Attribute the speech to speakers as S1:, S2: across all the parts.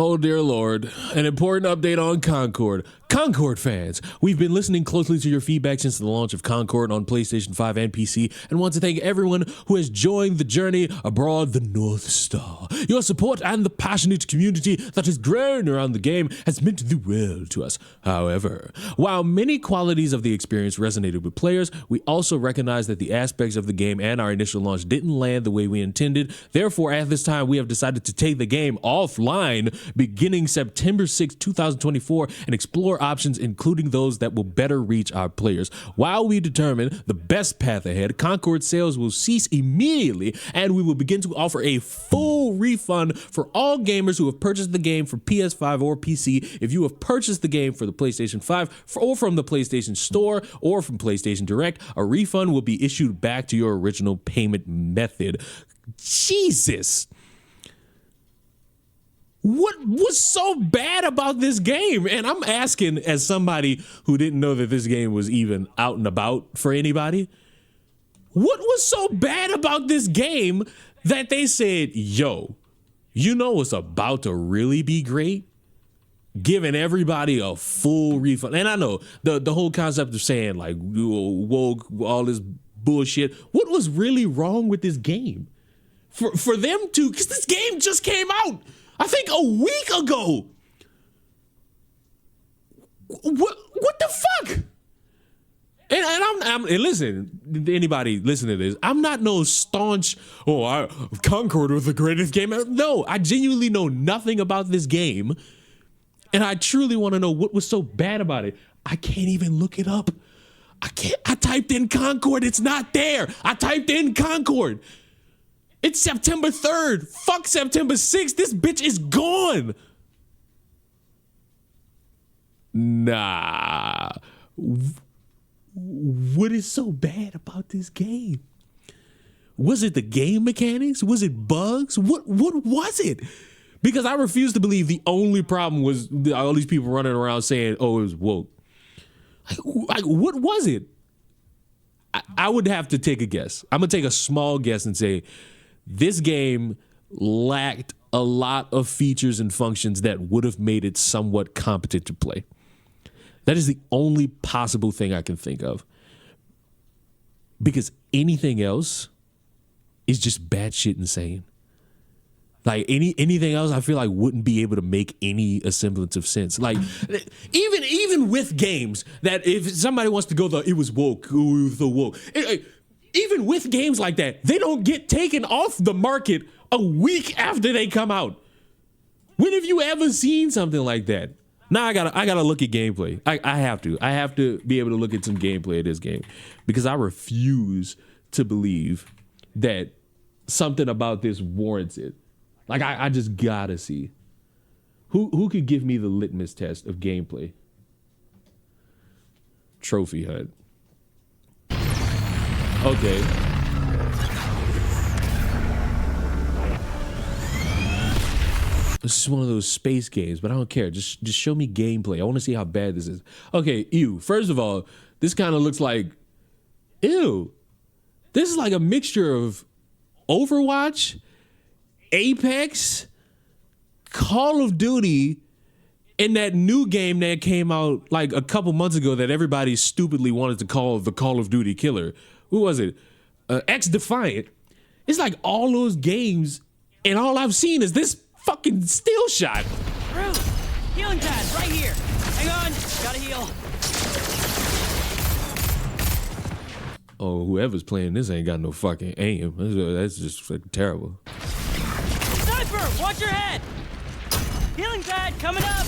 S1: Oh, dear Lord. An important update on Concord. Concord fans, we've been listening closely to your feedback since the launch of Concord on PlayStation 5 and PC, and want to thank everyone who has joined the journey aboard the North Star. Your support and the passionate community that has grown around the game has meant the world to us. However, while many qualities of the experience resonated with players, we also recognize that the aspects of the game and our initial launch didn't land the way we intended. Therefore, at this time, we have decided to take the game offline beginning September 6, 2024, and explore options, including those that will better reach our players. While we determine the best path ahead, Concord sales will cease immediately, and we will begin to offer a full refund for all gamers who have purchased the game for PS5 or PC. If you have purchased the game for the PlayStation 5 or from the PlayStation Store or from PlayStation Direct, a refund will be issued back to your original payment method. Jesus! What was so bad about this game? And I'm asking as somebody who didn't know that this game was even out and about for anybody. What was so bad about this game that they said, yo, you know it's about to really be great? Giving everybody a full refund. And I know the whole concept of saying like woke, all this bullshit. What was really wrong with this game? For them to, because this game just came out, I think a week ago. What the fuck? And listen, anybody listen to this, I'm not no staunch, Concord was the greatest game ever. No, I genuinely know nothing about this game. And I truly want to know what was so bad about it. I can't even look it up. I typed in Concord, it's not there. I typed in Concord. It's September 3rd. Fuck September 6th. This bitch is gone. Nah. What is so bad about this game? Was it the game mechanics? Was it bugs? What was it? Because I refuse to believe the only problem was all these people running around saying, oh, it was woke. Like what was it? I would have to take a guess. I'm going to take a small guess and say, this game lacked a lot of features and functions that would have made it somewhat competent to play. That is the only possible thing I can think of. Because anything else is just batshit insane. Like anything else, I feel like wouldn't be able to make any semblance of sense. Like even with games that if somebody wants to go it was woke, the woke. Even with games like that, they don't get taken off the market a week after they come out. When have you ever seen something like that? Now I gotta look at gameplay. I have to be able to look at some gameplay of this game because I refuse to believe that something about this warrants it. Like I just gotta see. Who could give me the litmus test of gameplay? Trophy hunt. Okay. This is one of those space games, but I don't care. Just show me gameplay. I want to see how bad this is. Okay, ew. First of all, this kind of looks like, ew. This is like a mixture of Overwatch, Apex, Call of Duty, and that new game that came out like a couple months ago that everybody stupidly wanted to call the Call of Duty killer. Who was it? X Defiant. It's like all those games, and all I've seen is this fucking still shot.
S2: Bruce, healing pad right here. Hang on, gotta heal.
S1: Oh, whoever's playing this ain't got no fucking aim. That's just like, terrible.
S2: Sniper, watch your head. Healing pad coming up.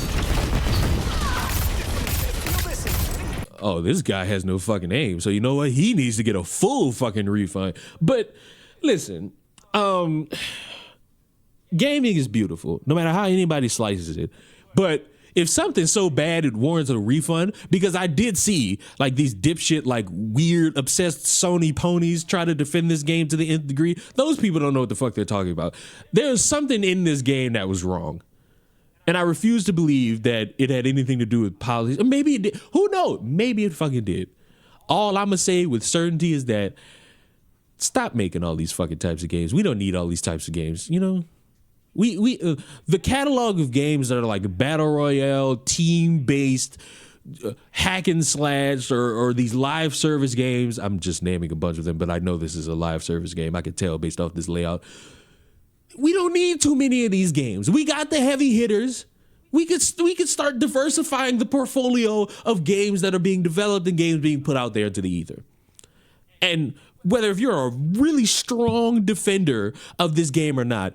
S1: Oh, this guy has no fucking aim. So you know what? He needs to get a full fucking refund. But listen, gaming is beautiful, no matter how anybody slices it. But if something's so bad it warrants a refund, because I did see like these dipshit, like weird, obsessed Sony ponies try to defend this game to the nth degree. Those people don't know what the fuck they're talking about. There's something in this game that was wrong. And I refuse to believe that it had anything to do with policies. Or maybe it did. Who knows? Maybe it fucking did. All I'm going to say with certainty is that stop making all these fucking types of games. We don't need all these types of games. You know, The catalog of games that are like battle royale, team based, hack and slash, or these live service games. I'm just naming a bunch of them, but I know this is a live service game. I could tell based off this layout. We don't need too many of these games. We got the heavy hitters. We could start diversifying the portfolio of games that are being developed and games being put out there into the ether. And whether if you're a really strong defender of this game or not,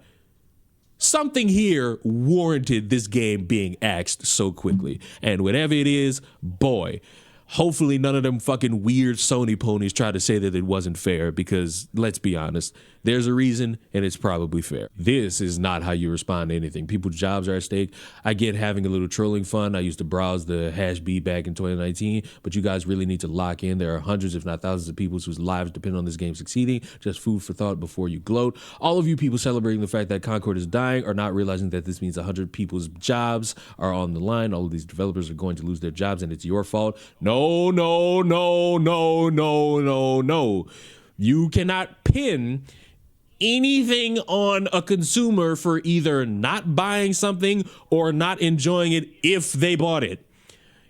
S1: something here warranted this game being axed so quickly. And whatever it is, boy, hopefully none of them fucking weird Sony ponies try to say that it wasn't fair, because let's be honest, there's a reason and it's probably fair. This is not how you respond to anything. People's jobs are at stake. I get having a little trolling fun. I used to browse the hash B back in 2019, but you guys really need to lock in. There are hundreds, if not thousands of people whose lives depend on this game succeeding. Just food for thought before you gloat. All of you people celebrating the fact that Concord is dying are not realizing that this means 100 people's jobs are on the line. All of these developers are going to lose their jobs and it's your fault. No, no, no, no, no, no, no. You cannot pin anything on a consumer for either not buying something or not enjoying it if they bought it.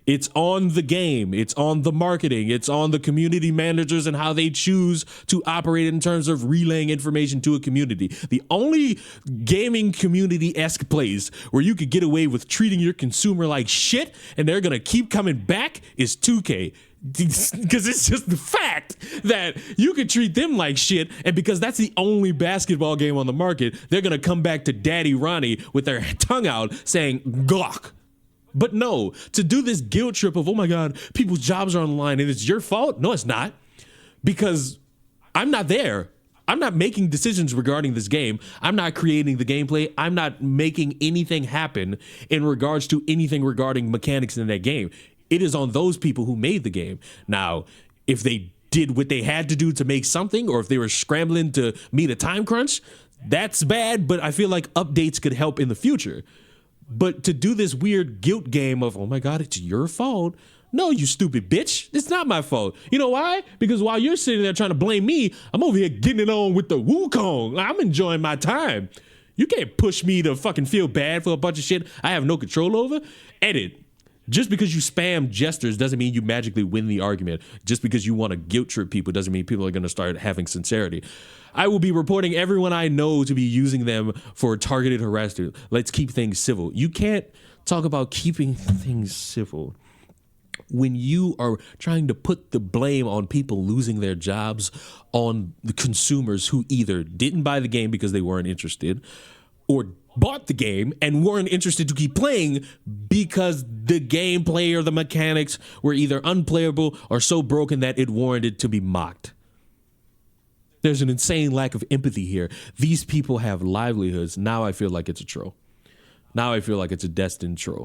S1: It's on the game. It's on the marketing. It's on the community managers and how they choose to operate in terms of relaying information to a community. The only gaming community-esque place where you could get away with treating your consumer like shit and they're going to keep coming back is 2K. Because it's just the fact that you could treat them like shit, and because that's the only basketball game on the market, they're going to come back to Daddy Ronnie with their tongue out saying, Glock. But no, to do this guilt trip of, oh my God, people's jobs are on the line and it's your fault. No, it's not. Because I'm not there. I'm not making decisions regarding this game. I'm not creating the gameplay. I'm not making anything happen in regards to anything regarding mechanics in that game. It is on those people who made the game. Now, if they did what they had to do to make something, or if they were scrambling to meet a time crunch, that's bad, but I feel like updates could help in the future. But to do this weird guilt game of, oh my God, it's your fault. No, you stupid bitch. It's not my fault. You know why? Because while you're sitting there trying to blame me, I'm over here getting it on with the Wukong. I'm enjoying my time. You can't push me to fucking feel bad for a bunch of shit I have no control over. Edit. Just because you spam gestures doesn't mean you magically win the argument. Just because you want to guilt trip people doesn't mean people are going to start having sincerity. I will be reporting everyone I know to be using them for targeted harassment. Let's keep things civil. You can't talk about keeping things civil when you are trying to put the blame on people losing their jobs on the consumers who either didn't buy the game because they weren't interested, or bought the game and weren't interested to keep playing because the gameplay or the mechanics were either unplayable or so broken that it warranted to be mocked. There's an insane lack of empathy here. These people have livelihoods. Now I feel like it's a troll. Now I feel like it's a destined troll.